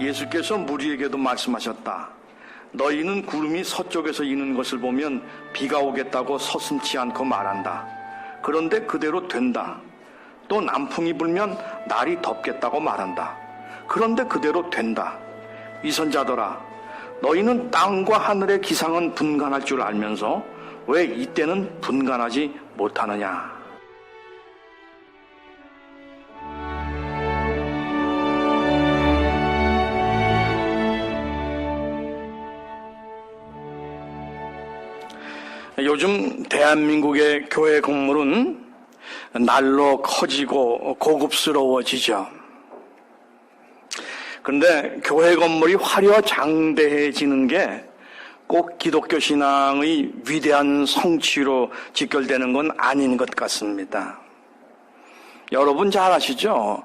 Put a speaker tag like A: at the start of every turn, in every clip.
A: 예수께서 무리에게도 말씀하셨다. 너희는 구름이 서쪽에서 이는 것을 보면 비가 오겠다고 서슴지 않고 말한다. 그런데 그대로 된다. 또 남풍이 불면 날이 덥겠다고 말한다. 그런데 그대로 된다. 위선자들아, 너희는 땅과 하늘의 기상은 분간할 줄 알면서 왜 이때는 분간하지 못하느냐. 요즘 대한민국의 교회 건물은 날로 커지고 고급스러워지죠. 그런데 교회 건물이 화려장대해지는 게 꼭 기독교 신앙의 위대한 성취로 직결되는 건 아닌 것 같습니다. 여러분 잘 아시죠?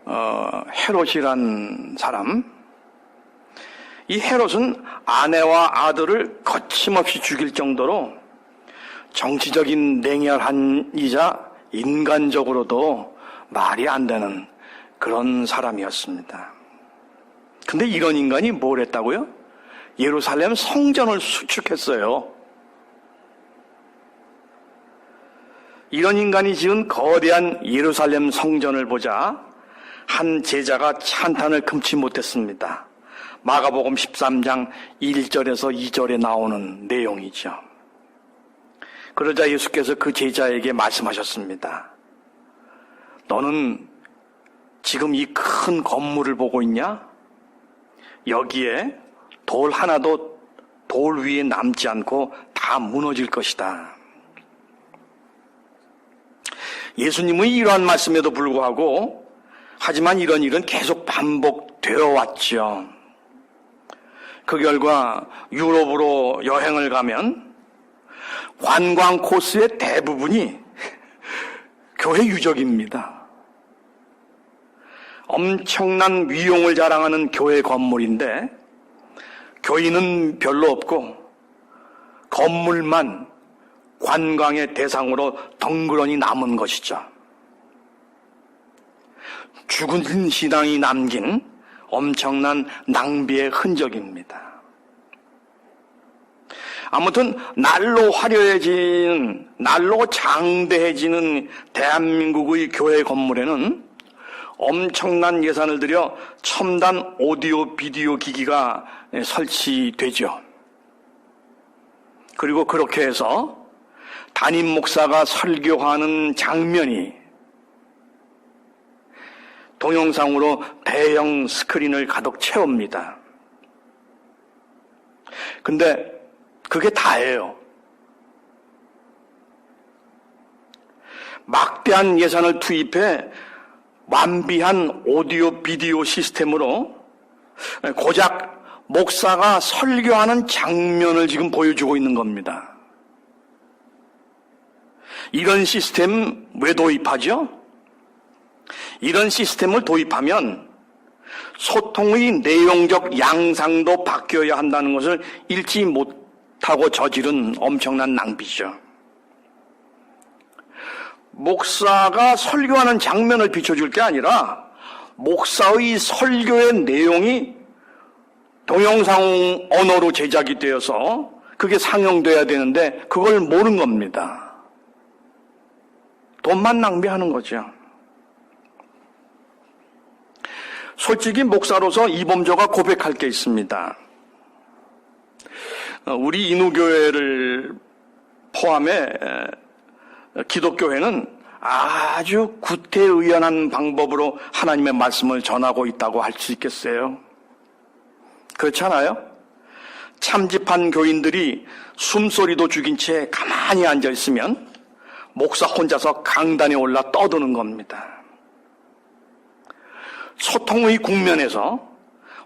A: 헤롯이란 사람. 이 헤롯은 아내와 아들을 거침없이 죽일 정도로 정치적인 냉혈한이자 인간적으로도 말이 안 되는 그런 사람이었습니다. 근데 이런 인간이 뭘 했다고요? 예루살렘 성전을 수축했어요. 이런 인간이 지은 거대한 예루살렘 성전을 보자 한 제자가 찬탄을 금치 못했습니다. 마가복음 13장 1절에서 2절에 나오는 내용이죠. 그러자 예수께서 그 제자에게 말씀하셨습니다. 너는 지금 이 큰 건물을 보고 있냐? 여기에 돌 하나도 돌 위에 남지 않고 다 무너질 것이다. 예수님의 이러한 말씀에도 불구하고 하지만 이런 일은 계속 반복되어 왔죠. 그 결과 유럽으로 여행을 가면 관광 코스의 대부분이 교회 유적입니다. 엄청난 위용을 자랑하는 교회 건물인데 교인은 별로 없고 건물만 관광의 대상으로 덩그러니 남은 것이죠. 죽은 신앙이 남긴 엄청난 낭비의 흔적입니다. 아무튼 날로 화려해진, 날로 장대해지는 대한민국의 교회 건물에는 엄청난 예산을 들여 첨단 오디오 비디오 기기가 설치되죠. 그리고 그렇게 해서 담임 목사가 설교하는 장면이 동영상으로 대형 스크린을 가득 채웁니다. 근데 그게 다예요. 막대한 예산을 투입해 완비한 오디오 비디오 시스템으로 고작 목사가 설교하는 장면을 지금 보여주고 있는 겁니다. 이런 시스템 왜 도입하죠? 이런 시스템을 도입하면 소통의 내용적 양상도 바뀌어야 한다는 것을 잃지 못하고 저지른 엄청난 낭비죠. 목사가 설교하는 장면을 비춰줄 게 아니라 목사의 설교의 내용이 동영상 언어로 제작이 되어서 그게 상영돼야 되는데 그걸 모르는 겁니다. 돈만 낭비하는 거죠. 솔직히 목사로서 이범조가 고백할 게 있습니다. 우리 인후교회를 포함해 기독교회는 아주 구태의연한 방법으로 하나님의 말씀을 전하고 있다고 할 수 있겠어요? 그렇잖아요? 참집한 교인들이 숨소리도 죽인 채 가만히 앉아있으면 목사 혼자서 강단에 올라 떠드는 겁니다. 소통의 국면에서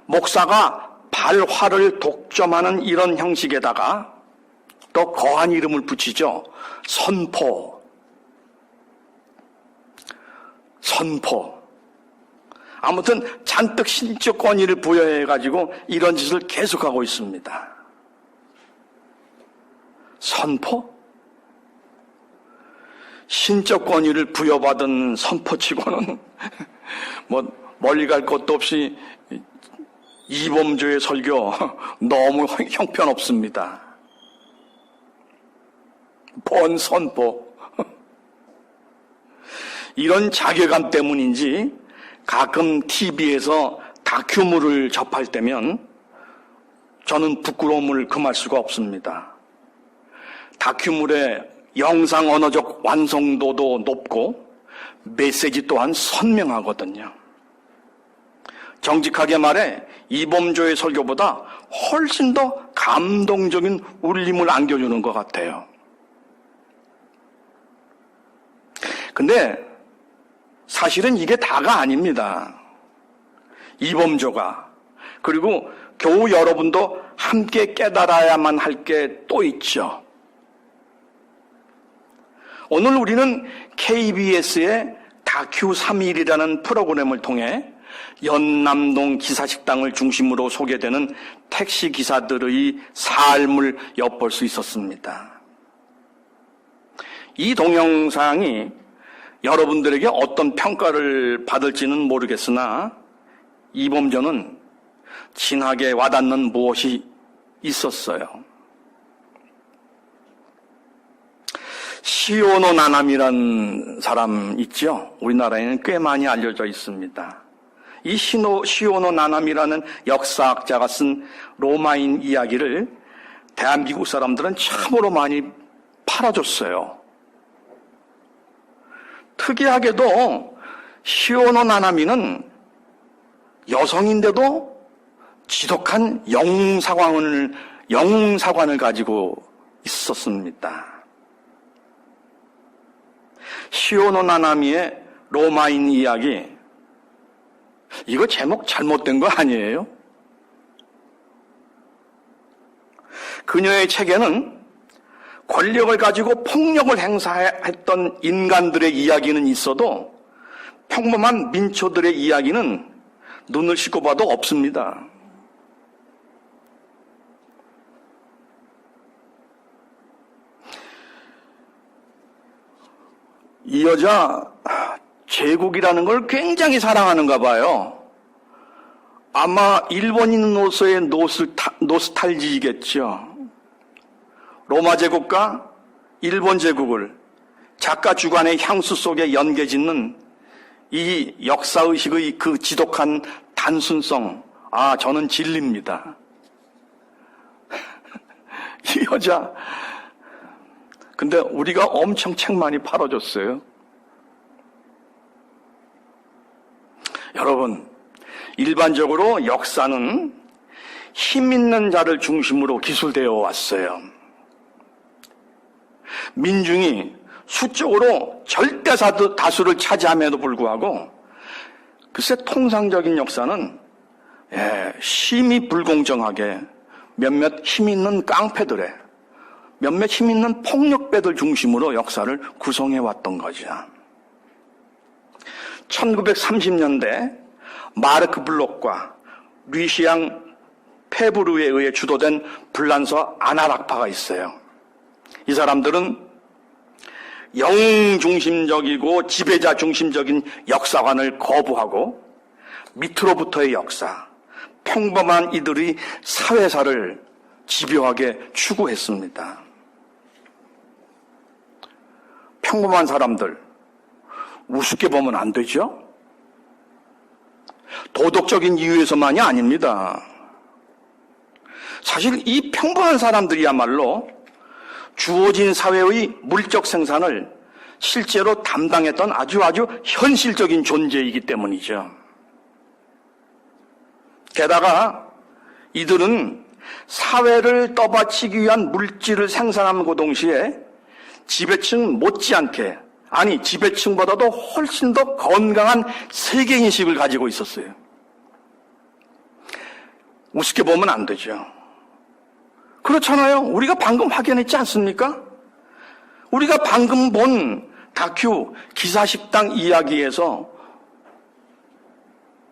A: 목사가 발화를 독점하는 이런 형식에다가 또 거한 이름을 붙이죠. 선포. 아무튼 잔뜩 신적 권위를 부여해가지고 이런 짓을 계속하고 있습니다. 선포? 신적 권위를 부여받은 선포치고는 뭐 멀리 갈 것도 없이 이범조의 설교 너무 형편없습니다. 본 선포. 이런 자괴감 때문인지 가끔 TV에서 다큐물을 접할 때면 저는 부끄러움을 금할 수가 없습니다. 다큐물의 영상 언어적 완성도도 높고 메시지 또한 선명하거든요. 정직하게 말해 이범조의 설교보다 훨씬 더 감동적인 울림을 안겨주는 것 같아요. 근데 사실은 이게 다가 아닙니다. 이범조가, 그리고 교우 여러분도 함께 깨달아야만 할 게 또 있죠. 오늘 우리는 KBS의 다큐 3일이라는 프로그램을 통해 연남동 기사식당을 중심으로 소개되는 택시기사들의 삶을 엿볼 수 있었습니다. 이 동영상이 여러분들에게 어떤 평가를 받을지는 모르겠으나 이범조는 진하게 와닿는 무엇이 있었어요. 시오노 나남이라는 사람 있죠? 우리나라에는 꽤 많이 알려져 있습니다. 이 시오노 나남이라는 역사학자가 쓴 로마인 이야기를 대한민국 사람들은 참으로 많이 팔아줬어요. 특이하게도 시오노 나나미는 여성인데도 지독한 영사관을 가지고 있었습니다. 시오노 나나미의 로마인 이야기, 이거 제목 잘못된 거 아니에요? 그녀의 책에는 권력을 가지고 폭력을 행사했던 인간들의 이야기는 있어도 평범한 민초들의 이야기는 눈을 씻고 봐도 없습니다. 이 여자 제국이라는 걸 굉장히 사랑하는가 봐요. 아마 일본인으로서의 노스탈지이겠죠. 로마 제국과 일본 제국을 작가 주관의 향수 속에 연계짓는 이 역사의식의 그 지독한 단순성, 저는 진리입니다. 이 여자, 근데 우리가 엄청 책 많이 팔아줬어요. 여러분, 일반적으로 역사는 힘 있는 자를 중심으로 기술되어 왔어요. 민중이 수적으로 절대 다수를 차지함에도 불구하고 글쎄 통상적인 역사는 심히 불공정하게 몇몇 힘 있는 깡패들의 몇몇 힘 있는 폭력배들 중심으로 역사를 구성해왔던 거죠. 1930년대 마르크 블록과 류시양 페브르에 의해 주도된 불란서 아나락파가 있어요. 이 사람들은 영웅중심적이고 지배자 중심적인 역사관을 거부하고 밑으로부터의 역사, 평범한 이들의 사회사를 집요하게 추구했습니다. 평범한 사람들 우습게 보면 안 되죠? 도덕적인 이유에서만이 아닙니다. 사실 이 평범한 사람들이야말로 주어진 사회의 물적 생산을 실제로 담당했던 아주 현실적인 존재이기 때문이죠. 게다가 이들은 사회를 떠받치기 위한 물질을 생산함과 동시에 지배층 못지않게, 지배층보다도 훨씬 더 건강한 세계인식을 가지고 있었어요. 우습게 보면 안 되죠. 그렇잖아요. 우리가 방금 확인했지 않습니까? 우리가 방금 본 다큐 기사식당 이야기에서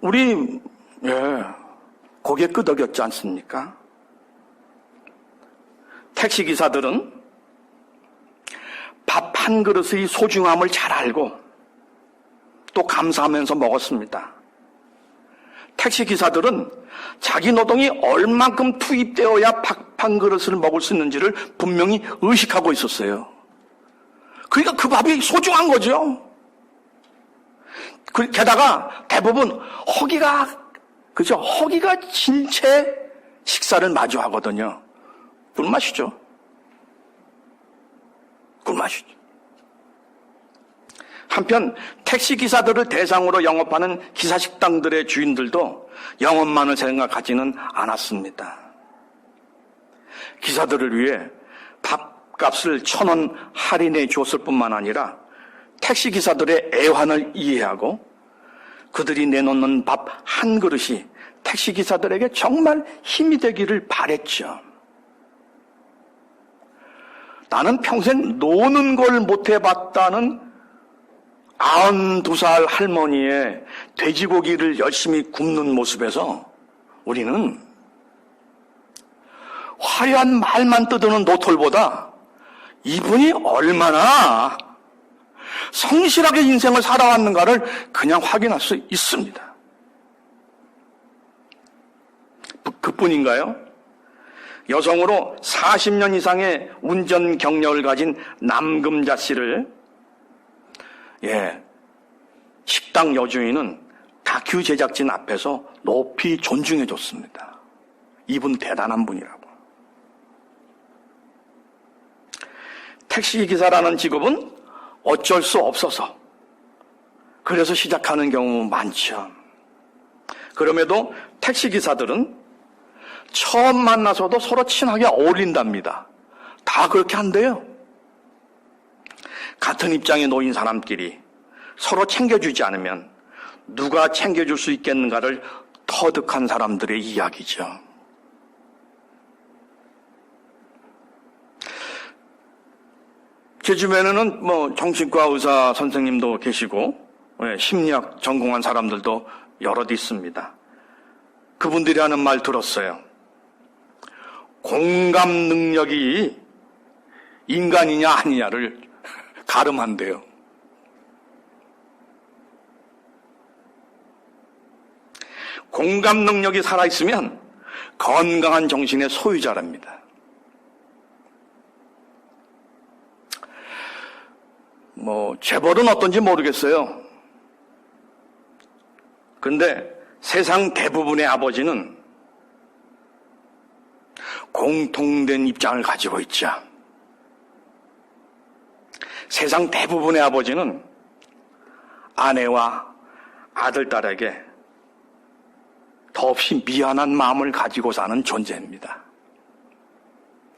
A: 우리 고개 끄덕였지 않습니까? 택시기사들은 밥 한 그릇의 소중함을 잘 알고 또 감사하면서 먹었습니다. 택시 기사들은 자기 노동이 얼만큼 투입되어야 밥 한 그릇을 먹을 수 있는지를 분명히 의식하고 있었어요. 그러니까 그 밥이 소중한 거죠. 게다가 대부분 허기가 진 채 식사를 마주하거든요. 꿀맛이죠. 꿀맛이죠. 한편 택시 기사들을 대상으로 영업하는 기사식당들의 주인들도 영업만을 생각하지는 않았습니다. 기사들을 위해 밥값을 1,000원 할인해 줬을 뿐만 아니라 택시 기사들의 애환을 이해하고 그들이 내놓는 밥 한 그릇이 택시 기사들에게 정말 힘이 되기를 바랬죠. 나는 평생 노는 걸 못 해봤다는 92살 할머니의 돼지고기를 열심히 굽는 모습에서 우리는 화려한 말만 뜯어놓은 노톨보다 이분이 얼마나 성실하게 인생을 살아왔는가를 그냥 확인할 수 있습니다. 그뿐인가요? 여성으로 40년 이상의 운전 경력을 가진 남금자 씨를 식당 여주인은 다큐 제작진 앞에서 높이 존중해 줬습니다. 이분 대단한 분이라고. 택시기사라는 직업은 어쩔 수 없어서 그래서 시작하는 경우 많죠. 그럼에도 택시기사들은 처음 만나서도 서로 친하게 어울린답니다. 다 그렇게 한대요. 같은 입장에 놓인 사람끼리 서로 챙겨주지 않으면 누가 챙겨줄 수 있겠는가를 터득한 사람들의 이야기죠. 제 주변에는 정신과 의사 선생님도 계시고 심리학 전공한 사람들도 여럿 있습니다. 그분들이 하는 말 들었어요. 공감 능력이 인간이냐 아니냐를 가름한대요. 공감 능력이 살아있으면 건강한 정신의 소유자랍니다. 재벌은 어떤지 모르겠어요. 근데 세상 대부분의 아버지는 공통된 입장을 가지고 있죠. 세상 대부분의 아버지는 아내와 아들, 딸에게 더없이 미안한 마음을 가지고 사는 존재입니다.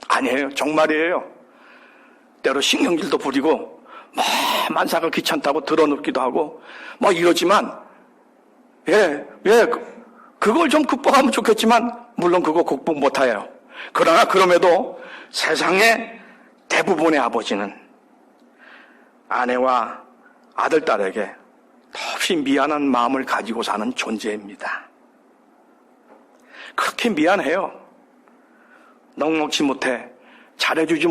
A: 아니에요. 정말이에요. 때로 신경질도 부리고 만사가 귀찮다고 드러눕기도 하고 이러지만 그걸 좀 극복하면 좋겠지만 물론 그거 극복 못해요. 그러나 그럼에도 세상의 대부분의 아버지는 아내와 아들, 딸에게 더없이 미안한 마음을 가지고 사는 존재입니다. 그렇게 미안해요. 넉넉지 못해 잘해주지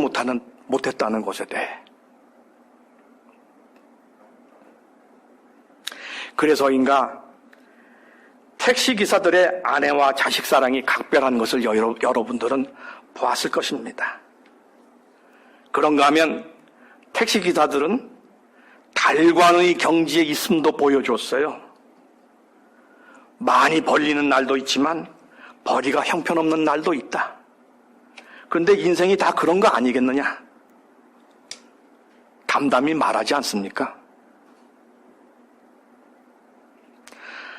A: 못했다는 것에 대해. 그래서인가 택시기사들의 아내와 자식 사랑이 각별한 것을 여러분들은 보았을 것입니다. 그런가 하면 택시기사들은 달관의 경지에 있음도 보여줬어요. 많이 벌리는 날도 있지만 벌이가 형편없는 날도 있다. 그런데 인생이 다 그런 거 아니겠느냐? 담담히 말하지 않습니까?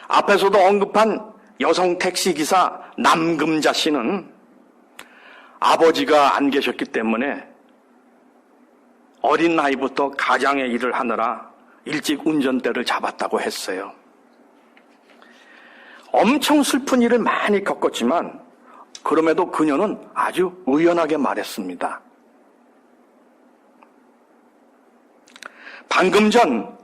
A: 앞에서도 언급한 여성 택시기사 남금자 씨는 아버지가 안 계셨기 때문에 어린 나이부터 가장의 일을 하느라 일찍 운전대를 잡았다고 했어요. 엄청 슬픈 일을 많이 겪었지만 그럼에도 그녀는 아주 의연하게 말했습니다. 방금 전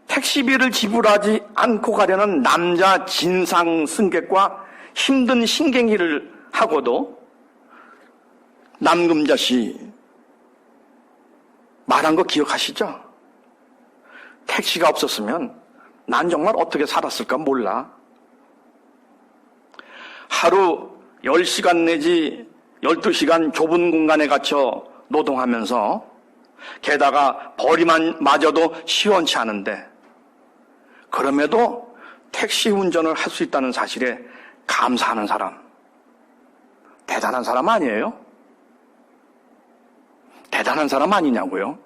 A: 택시비를 지불하지 않고 가려는 남자 진상 승객과 힘든 신경질을 하고도 남금자 씨 말한 거 기억하시죠? 택시가 없었으면 난 정말 어떻게 살았을까 몰라. 하루 10시간 내지 12시간 좁은 공간에 갇혀 노동하면서 게다가 벌이만 맞아도 시원치 않은데 그럼에도 택시 운전을 할 수 있다는 사실에 감사하는 사람, 대단한 사람 아니에요? 대단한 사람 아니냐고요?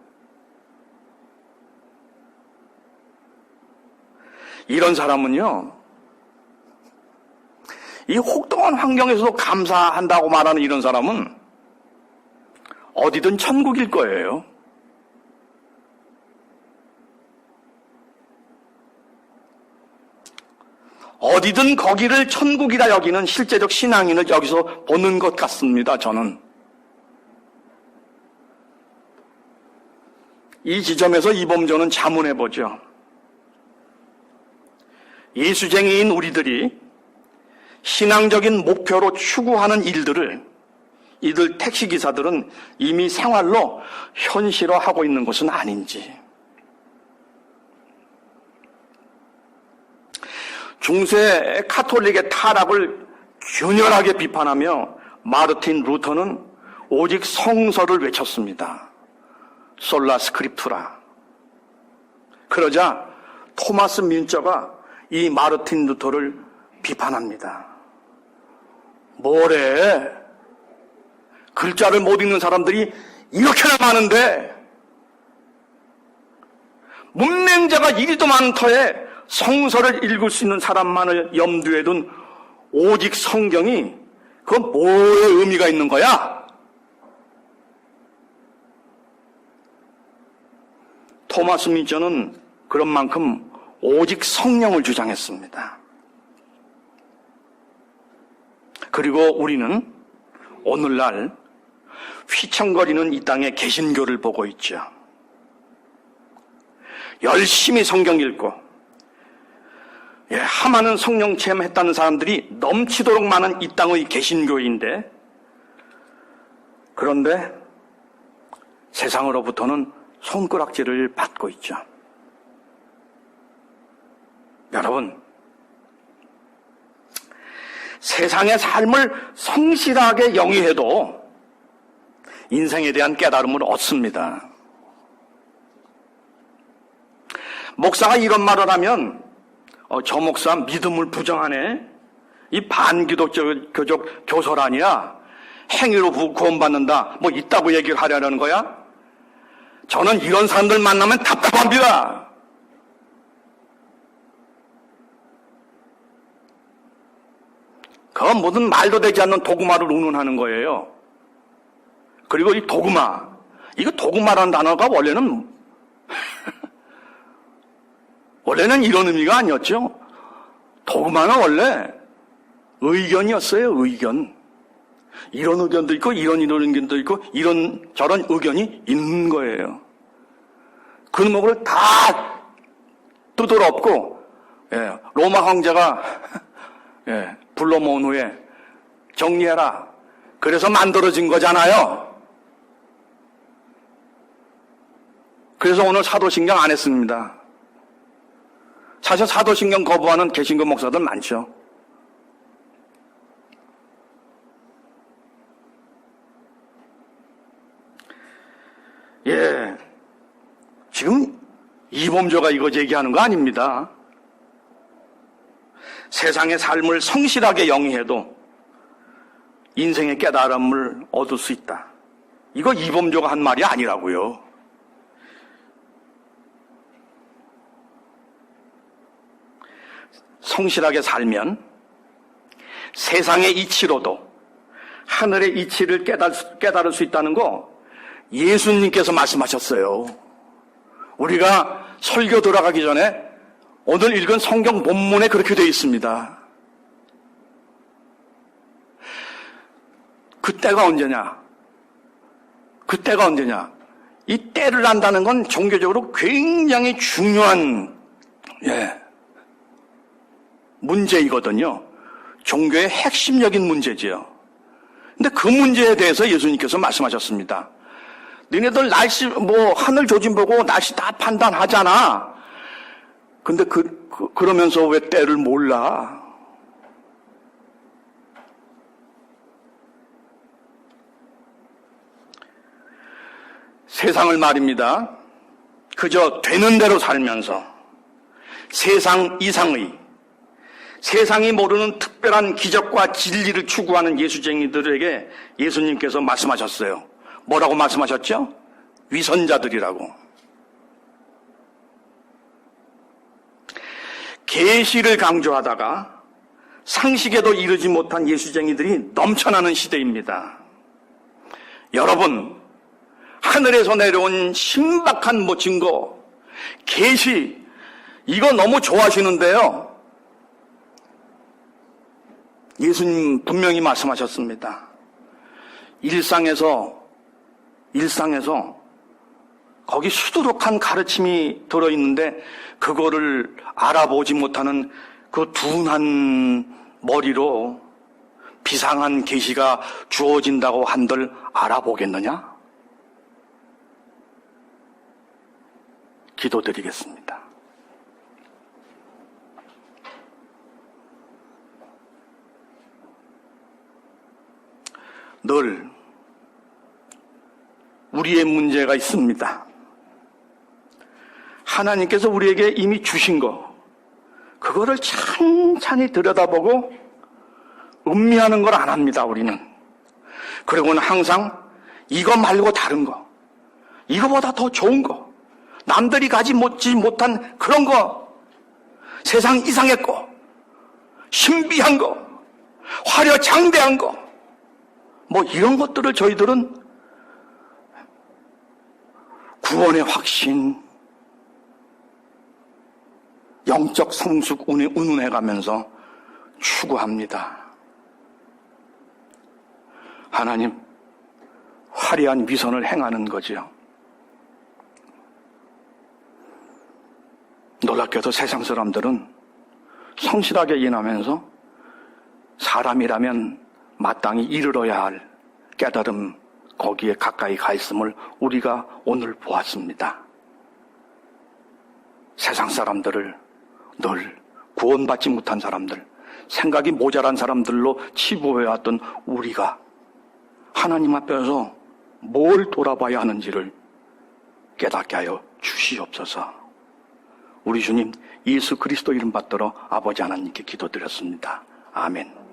A: 이런 사람은요, 이 혹독한 환경에서도 감사한다고 말하는 이런 사람은 어디든 천국일 거예요. 어디든 거기를 천국이라 여기는 실제적 신앙인을 여기서 보는 것 같습니다, 저는. 이 지점에서 이범조는 자문해보죠. 예수쟁이인 우리들이 신앙적인 목표로 추구하는 일들을 이들 택시기사들은 이미 생활로 현실화하고 있는 것은 아닌지. 중세 카톨릭의 타락을 균열하게 비판하며 마르틴 루터는 오직 성서를 외쳤습니다. 솔라 스크립투라. 그러자 토마스 민저가 이 마르틴 루터를 비판합니다. 뭐래? 글자를 못 읽는 사람들이 이렇게나 많은데 문맹자가 이리도 많은 터에 성서를 읽을 수 있는 사람만을 염두에 둔 오직 성경이 그건 뭐의 의미가 있는 거야? 토마스 민저는 그런 만큼 오직 성령을 주장했습니다. 그리고 우리는 오늘날 휘청거리는 이 땅의 개신교를 보고 있죠. 열심히 성경 읽고 하마는 성령 체험했다는 사람들이 넘치도록 많은 이 땅의 개신교인데, 그런데 세상으로부터는 손가락질을 받고 있죠. 여러분, 세상의 삶을 성실하게 영위해도 인생에 대한 깨달음을 얻습니다. 목사가 이런 말을 하면 저 목사 믿음을 부정하네. 이 반기독교적 교설 아니야. 행위로 구원받는다. 뭐 있다고 얘기를 하려는 거야? 저는 이런 사람들 만나면 답답합니다. 그건 모든 말도 되지 않는 도구마를 운운하는 거예요. 그리고 이 도구마, 이거 도구마라는 단어가 원래는 이런 의미가 아니었죠. 도구마는 원래 의견이었어요, 의견. 이런 의견도 있고, 이런 의견도 있고, 이런 저런 의견이 있는 거예요. 그 놈을 다 뜯어엎고, 로마 황제가 불러 모은 후에 정리해라. 그래서 만들어진 거잖아요. 그래서 오늘 사도신경 안 했습니다. 사실 사도신경 거부하는 개신교 목사들 많죠. 지금 이범조가 이거 얘기하는 거 아닙니다. 세상의 삶을 성실하게 영위해도 인생의 깨달음을 얻을 수 있다. 이거 이범조가 한 말이 아니라고요. 성실하게 살면 세상의 이치로도 하늘의 이치를 깨달을 수 있다는 거 예수님께서 말씀하셨어요. 우리가 설교 들어가기 전에 오늘 읽은 성경 본문에 그렇게 되어 있습니다. 그때가 언제냐? 그때가 언제냐? 이 때를 안다는 건 종교적으로 굉장히 중요한 문제이거든요. 종교의 핵심적인 문제지요. 근데 그 문제에 대해서 예수님께서 말씀하셨습니다. 너네들 날씨 하늘 조짐 보고 날씨 다 판단하잖아. 근데 그러면서 왜 때를 몰라? 세상을 말입니다. 그저 되는 대로 살면서 세상 이상의, 세상이 모르는 특별한 기적과 진리를 추구하는 예수쟁이들에게 예수님께서 말씀하셨어요. 뭐라고 말씀하셨죠? 위선자들이라고. 계시를 강조하다가 상식에도 이르지 못한 예수쟁이들이 넘쳐나는 시대입니다. 여러분, 하늘에서 내려온 신박한 증거, 계시, 이거 너무 좋아하시는데요. 예수님 분명히 말씀하셨습니다. 일상에서 거기 수두룩한 가르침이 들어있는데 그거를 알아보지 못하는 그 둔한 머리로 비상한 계시가 주어진다고 한들 알아보겠느냐? 기도드리겠습니다. 늘 우리의 문제가 있습니다. 하나님께서 우리에게 이미 주신 거, 그거를 찬찬히 들여다보고 음미하는 걸 안 합니다, 우리는. 그리고는 항상 이거 말고 다른 거, 이거보다 더 좋은 거, 남들이 가지 못한 그런 거, 세상 이상의 거, 신비한 거, 화려장대한 거, 뭐 이런 것들을 저희들은 구원의 확신, 영적 성숙 운운해가면서 추구합니다. 하나님, 화려한 위선을 행하는 거지요. 놀랍게도 세상 사람들은 성실하게 일하면서 사람이라면 마땅히 이르러야 할 깨달음, 거기에 가까이 가 있음을 우리가 오늘 보았습니다. 세상 사람들을 늘 구원받지 못한 사람들, 생각이 모자란 사람들로 치부해왔던 우리가 하나님 앞에서 뭘 돌아봐야 하는지를 깨닫게 하여 주시옵소서. 우리 주님 예수 그리스도 이름 받들어 아버지 하나님께 기도드렸습니다. 아멘.